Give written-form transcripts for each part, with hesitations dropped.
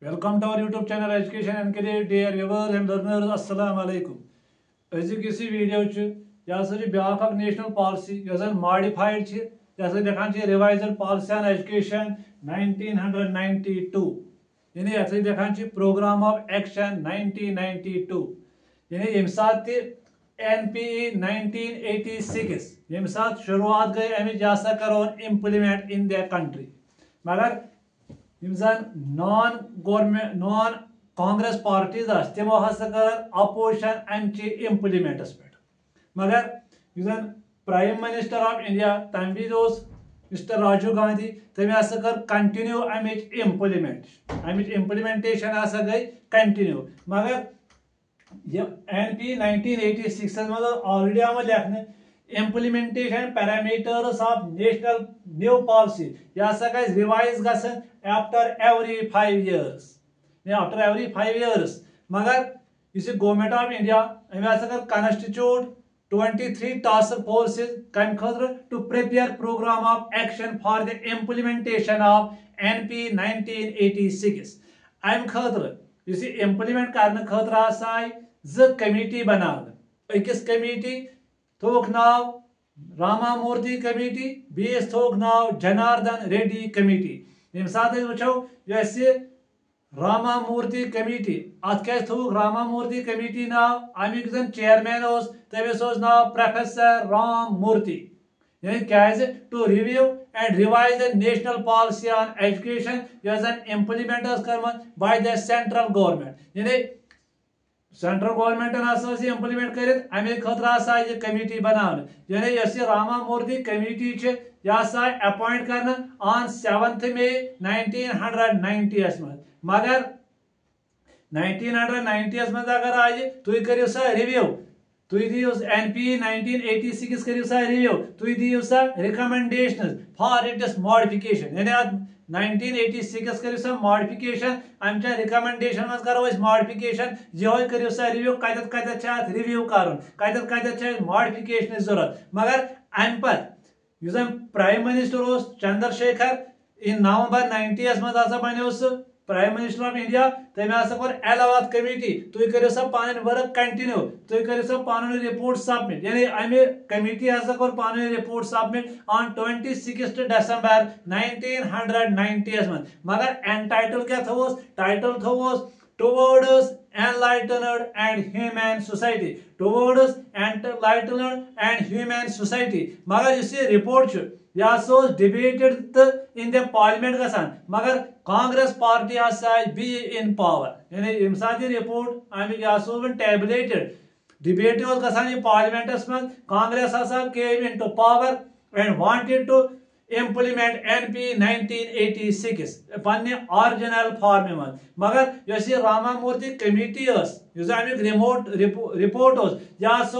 Welcome to our YouTube channel Education and Career, dear viewers and learners. Assalamu alaikum. Azuk isi video ch ya sa ब्याख national policy यजन modified छ या sa देखा छ revised policy on education 1992 यानी या sa देखा छ प्रोग्राम ऑफ एक्शन 1992 यानी यम साथ NPE 1986 यम साथ शुरुआत गई अमित या सा करो इम्प्लीमेंट इन द कंट्री मगर non government non Congress parties तमो हसा कर अपोजिशन अमि इम्प्लीमेंटस पे मगर प्राइम मिनिस्टर ऑफ इंडिया तम मिस्टर राजीव गांधी तम हसा कर कंटिन्यू अमिच इम्प्लीमेंटेशन हसा गई कंटिन्यू मगर NP 1986 मज ऑलरेडी आम लेखन implementation parameters of national new policy यह हसा गई रिवाइज गसन after every 5 years मगर इस गवर्नमेंट ऑफ इंडिया अमे हसा कर constitute 23 task forces कम खतर to prepare program of action for the implementation of NP 1986 अम खतर इस implement करने खतर हसा ज कमिटी बनाने अकिस कमिटी थोक नाव रामा मूर्ति कमेटी बीस थोक नाव जनार्दन रेड्डी कमेटी यम साथ वो रामा मूर्ति कमेटी अत क्या थोक रामा मूर्ति कमेटी नाव अमिक जन चेयरमैन तमिस नाव प्रोफेसर राम मूर्ति यानी क्या to review and revise the national policy on education जन इम्प्लीमेंट कर बाय द सेंट्रल गवर्नमेंट यानी सेंट्रल गवर्नमेंट इम्प्लीमेंट कर अमे खतर कमेटी बनाने यानी रामा मूर्ति कमेटी यह अपॉइंट कर ऑन 7th May 1990 मगर 1990 मज अगर आज तुम करो सा रिव्यू तुम दियो NP 1986 करो सा रिव्यू तुम दियो सा रिकमेंडेशन फॉर इट्स मॉडिफिकेशन यानी 1986 करो सा मॉडिफिकेशन अम रिकमेंडेशन मज करो मॉडिफिकेशन यह करो सा रिव्यू कत रिव्यू कर मॉडिफिकेशन जरूरत मगर अम पे प्राइम मिनिस्टर चंद्रशेखर इन November 90 मज बनो प्राइम मिनिस्टर ऑफ इंडिया तम कोर एलावत कमेटी तुम करो सा पान वर्क कंटिन्यू तुम करो सा पान रिपोर्ट सबमिट यानी अमे कमेटी कोर पान रिपोर्ट सबमिट ऑन 26 December 1990 मगर एन टाइटल क्या थोस टाइटल थोस towards enlightened and humane society towards enlightened and humane society मगर इस रिपोर्ट यह डिबेटेड तो इन द पार्लियामेंट गसान मगर Congress party be in power यानी यम साथ रिपोर्ट अमिक यह टेबलेटेड डिबेट गसान पार्लियामेंटस मज Congress came in to power and wanted to implement NP 1986 पन्ने ओरिजिनल फॉर्म मज मगर यस रामा मूर्ति कमेटी अमिक रिपोर्ट यह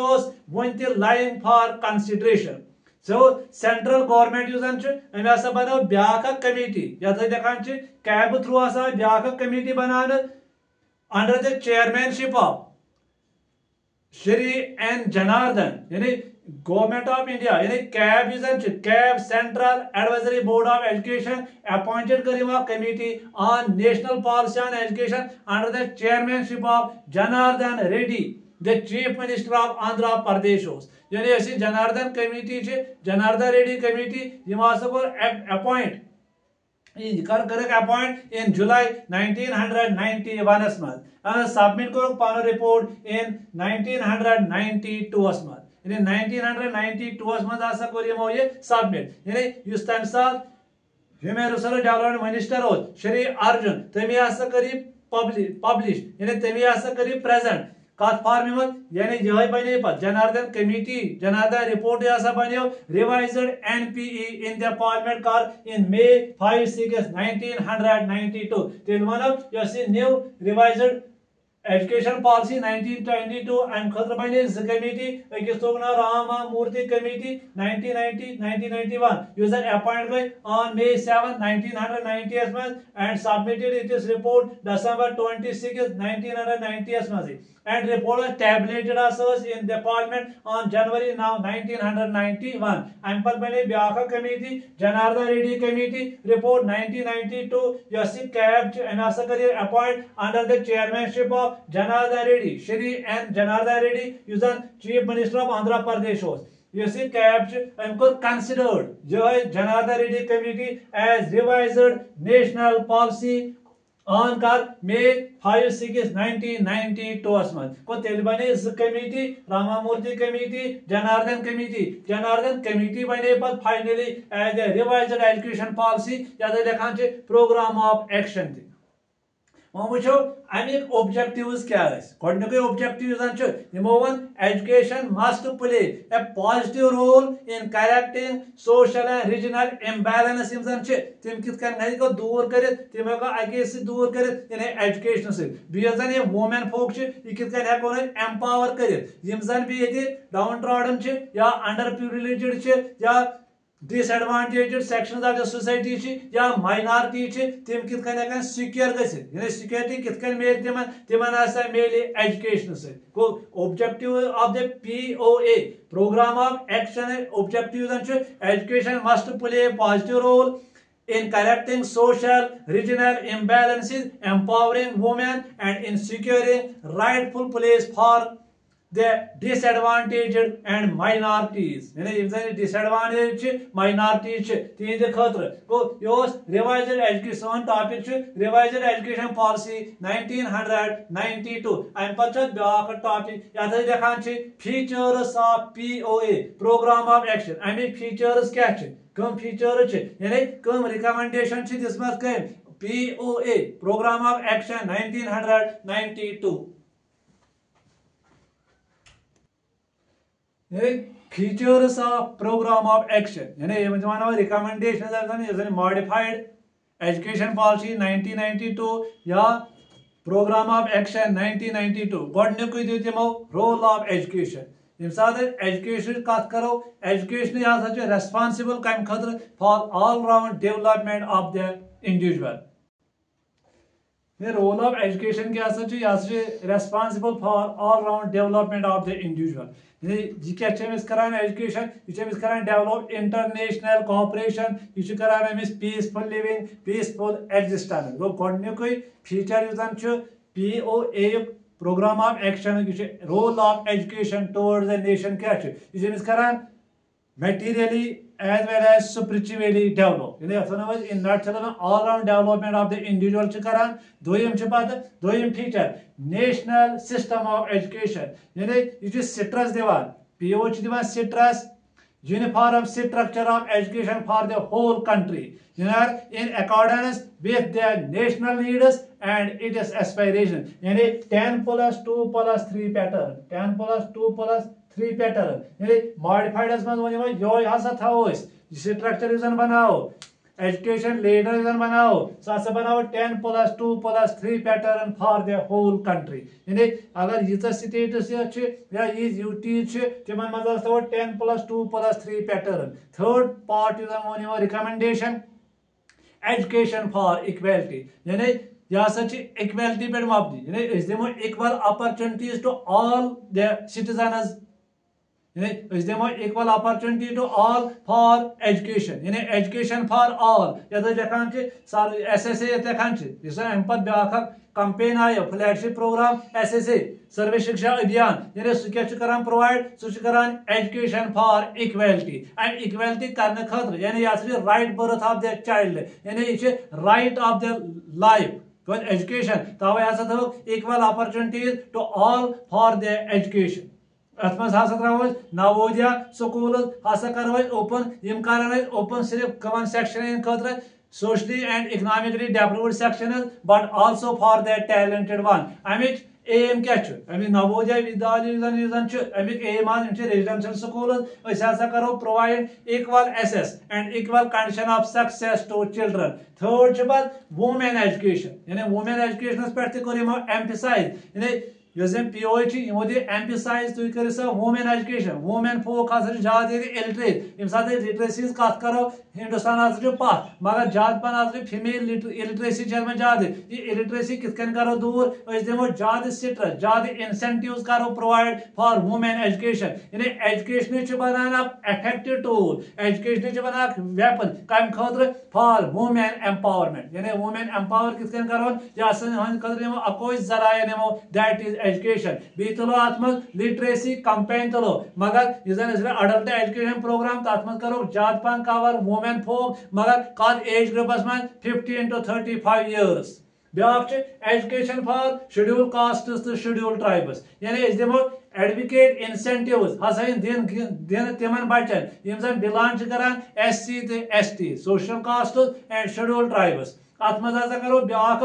वन lying for consideration central government अमे हसा बनो ब्याख कमेटी यथ देखान कैब थ्रू हसा ब्याख कमेटी बनाने under the chairmanship of Shri N Janardhan यानी गवर्नमेंट ऑफ इंडिया यानी CABE CABE central advisory board of education appointed कर committee on national policy on education under the chairmanship of Janardhan Reddy the chief minister of Andhra Pradesh यानी Janardhan committee Janardhan Reddy committee appoint appoint in July 1991 मज submit कर पान report इन 1992 मज यानी 1992 मज core यमो ये submit यानी तम साथ human resource development minister Shri Arjun तमी कर पब्लिश यानी तमी कर प्रेजेंट कत फॉर्म मज यानी यह बने पे जनार्दन कमेटी जनार्दन रिपोर्ट बनो revised NPE in the parliament कर इन May 5-6 1992 तेल one new revised education policy 1922 अम खतर बने कमिटी अकिस तोग ना रामा मूर्ति कमिटी 1990-1991 यूजर अपॉइंट गई ऑन May 7 1990 मज and submitted its report December 26 1990 मज and report was tabulated as in department on January 1991 and पर बने ब्याखा committee Janardhan Reddy committee report 1992 यसी कैब अनासा करिए appoint under the chairmanship of Janardhan Reddy Shri N Janardhan Reddy यूजन chief minister of Andhra Pradesh यसी CABE अमको कंसिडर्ड जो है Janardhan Reddy committee as revised national policy on कर May 5-6 1992 मज को तेल बने committee Ramamurti committee Janardhan committee बने पर finally as a revised education policy या लिखान प्रोग्राम ऑफ एक्शन वो वो अमिक ऑब्जेक्टिव्स क्या गो objective one education must play a positive role in correcting social and regional imbalance तम कित दूर कर तम अके दूर कर एजुकेशन सन ये वुमेन फोक कित हेको एम्पावर कर भी डाउन ट्रॉडन या अंडर प्रिविलेज्ड या disadvantaged sections of the society या माइनॉरिटी तम कित सिक्योर सिक्योरिटी कित मेल तिमन मेल education so objective of the POA programme of action objective education must play positive role in correcting social regional imbalances, empowering women and in securing rightful place for the disadvantaged and minorities. Disadvantaged minorities तीन खतर गो revised education topic revised education policy 1992 अम पे topic ये लिखान features of POA programme of action अमिक features क्या कम features यानी कम रिकमेंडेशन दिसमत कम POA programme of action 1992 features of programme of action यानी रिकमेंडेशन मॉडिफाइड एजुकेशन पॉलिसी 1992 या प्रोग्राम ऑफ एक्शन 1992 गोडनुक दिमो रोल ऑफ एजुकेशन यम साथ एजुकेशन कत करो एजुकेशन रेस्पॉन्सिबल कम खतर for all round development of the individual role of education क्या responsible for all round development of the individual यह क्या करान एजुकेशन यह करान डेवलप इंटरनेशनल कोऑपरेशन यह करान पीसफुल लिविंग पीसफुल एग्जिस्टेंस गो गोडनुक feature POA programme of action role of education towards the nation क्या यह करान materially as well as spiritually develop in nutshell all round development of the individual karan doyim feature national system of education yani it is stress divan PO divan stress uniform structure of education for the whole country in accordance with their national needs and its aspirations yani 10+2+3 pattern 10+2+3 pattern यानी modified मज यो हसा थो structure बनाओ education leader बनाओ सह बनाओ 10+2+3 pattern for the whole country यानी अगर यीच स्टेट्स या यूटीज तिम मज थो 10+2+3 पैटर्न थर्ड पार्ट वो रिकमेंडेशन एजुकेशन फॉर इक्वलिटी यानी यह इक्वलिटी पे मबनी यानी दिमो equal opportunities to all the citizens दिमो equal opportunity to all for education यानी एजुकेशन फॉर ऑल ये लिखान SSA लिखान अम पे ब्या कंपेन आयो फ्लैगशिप प्रोग्राम SSA सर्व शिक्षा अभियान यानी सह क्या प्रोवाइड सह एजुकेशन फॉर इक्वलिटी अम इक्वलिटी करने खतर यानी यह right birth of the child यानी यह right of the life education तवे हसा थो equal opportunities to all for the education अत मज त्रो नवोदया स्कूल हसा करो ओपन कर ओपन सिर्फ कमन सेक्शन खतर socially and economically developed sections but also for the talented one अमिच एम क्या अमिक नवोदय विद्यालय अमिक एम रेजिडेंशियल स्कूल करो provide equal access and equal condition of success to children. Third बात वुमेन एजुकेशन यानी वुमेन एजुकेशन पे करो एम्फसाइज यानी POI एम्फसाइज तुम करो सा वुमेन एजुकेशन वुमेन फोक ज्यादा इलिटरेट ये साथ लिटरेसी कत करो हिंदुस्तान पथ मगर ज्यादा पन फीमेल इलिटरेसी ज्यादा ये इलिटरेसी कित करो दूर दिमो ज्यादा स्ट्रेस ज्यादा इंसेंटिव्स करो प्रोवाइड फॉर वुमेन एजुकेशन यानी एजुकेशन बनान इफेक्टिव टूल एजुकेशन बनान वेपन कम खतर फॉर वुमेन एम्पावरमेंट यानी वुमेन एम्पावर कित करो यह अकोई जराया निमो दैट इज एजुकेशन बी तुलो अत लिटरेसी कंपेन तुलो मगर अडल्ट एजुकेशन प्रोग्राम तथ मज करो ज्यादा पन कवर वुमेन फोक मगर कत एज ग्रुपस मन 15 to 35 years। Back education for schedule castes तो शेड्यूल ट्राइब्स यानी दिमो एडवोकेट इंसेंटिव्स हसा दिन तिमन बचन यम जन बिलोंग करान SC तो ST social caste and scheduled tribes. अत मज करो ब्याक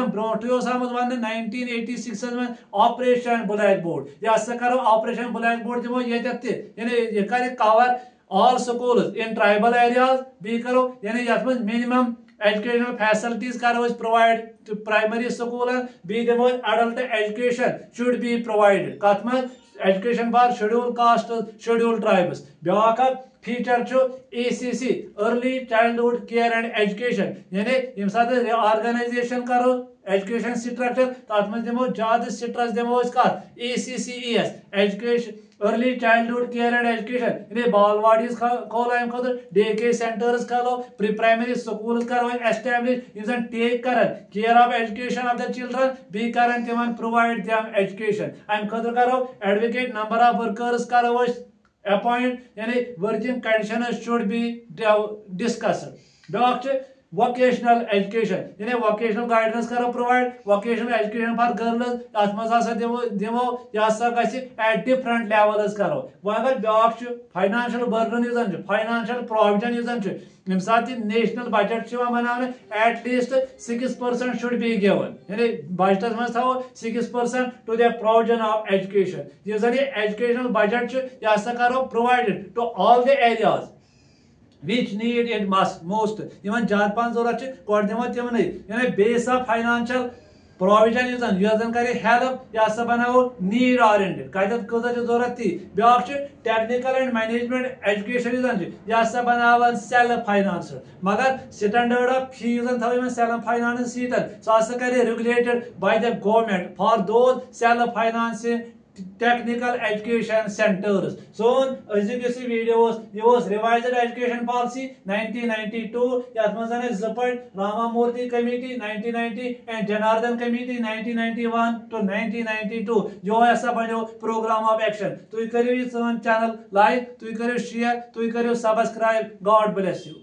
ब्रोटे वन 1986 में ऑपरेशन ब्लैक बोर्ड यह करो ऑपरेशन ब्लैक बोर्ड दिमो यानी यह कर cover all schools in tribal areas बी करो यानी यथ मज मिनिमम एजुकेशनल फैसिलिटीज करो प्रोवाइड टू प्राइमरी स्कूल बी दिमो adult education should be provided कत मज education for scheduled caste scheduled tribes. ब्याक feature ECC early childhood care and education यानी यम साथ ऑर्गेनाइजेशन करो एजुकेशन स्ट्रक्चर तथ मज दिमो ज्यादा स्ट्रेस दिमो कत ECCES education early childhood care and education यानी बालवाडीज खोलो अम खुद डे के सेंटर्स खोलो प्री प्राइमरी स्कूल करो एस्टैब्लिश यम टेक कर care of education of the children बी कर तिमन प्रोवाइड देम एजुकेशन अम खुद करो एडवोकेट नंबर ऑफ वर्कर्स करो अपॉइंट यानी working conditions should be discussed. ब्याक वोकेशनल एजुकेशन यानी वोकेशनल गाइडेंस करो provide vocational education for girls अत मज दिमो यह एट डिफरेंट लेवल्स करो वह अगर ब्याक फाइनेंशियल बर्डन फाइनेंशियल प्रोविजन यम साथ नेशनल बजट बना एटलीस्ट 6% शुड बी गिवन यानी बजटस मज थो 6% to the provision of education यह एजुकेशनल बजट यह करो provided to all the areas which need it most यमन ज्यादा पान जरूरत कोड दिमो तिमने यानी बेस ऑफ फाइनेंशियल प्रोविजन यह करे हेल्प यह बनाओ नीड ओरिएंटेड कत कत जरूरत थी। ब्याक टेक्निकल एंड मैनेजमेंट एजुकेशन यह बनावन सेल्फ फाइनेंस मगर स्टैंडर्ड ऑफ फी थो सेल्फ फाइनेंस सह करे regulated by the government for those self finance technical education centres. सोन अजुक वीडियो रिवाइज्ड एजुकेशन पॉलिसी 1992 यथ मज Ramamurti committee 1990 and Janardhan committee 1991 to 1992 जो ऐसा बनो प्रोग्राम ऑफ एक्शन। तुम करो चैनल लाइक तुम करो शेयर तुम करो सब्सक्राइब। God bless you.